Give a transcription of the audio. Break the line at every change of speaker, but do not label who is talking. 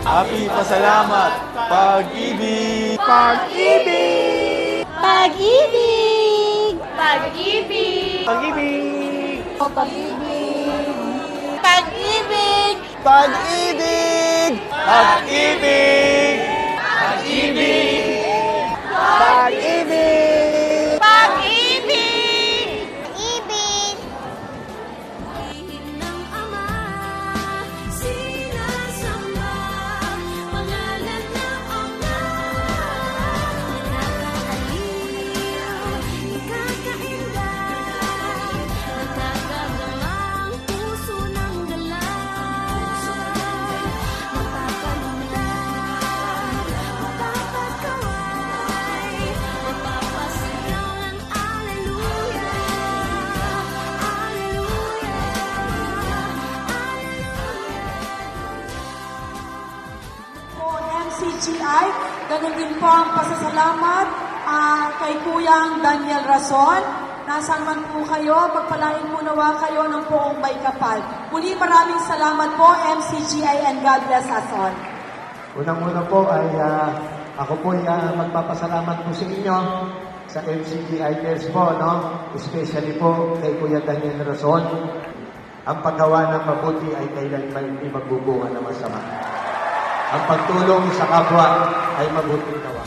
Happy Pasalamat! Pag-ibig!
Pag-ibig!
Pag-ibig! Pag-ibig!
Pag-ibig!
Pag-ibig! Pag-ibig!
Pag-ibig! Pag-ibig! Pag-ibig! Pag-ibig!
Pag-ibig!
Ibig!
Ng Ama, sinasamba, pangalan ng Ama. Nakakaaliw, nakakainda, nakakagamang puso ng galak. Mapapalundag, mapapagkaway, mapapasigaw ng Alleluia, Alleluia,
po MCGI, ganun din po ang pasasalamat kay Kuyang Daniel Rason. Nasaan man po kayo, pagpalain po nawa kayo ng poong may kapal. Muli maraming salamat po MCGI and God bless us all.
Unang-una po ay ako po ay magpapasalamat po sa inyo sa MCGI Cares po, no? Especially po kay Kuya Daniel Rason. Ang paggawa ng mabuti ay kailanman hindi magbubunga ng masama. Ang pagtulong sa kapwa ay mabuting gawa.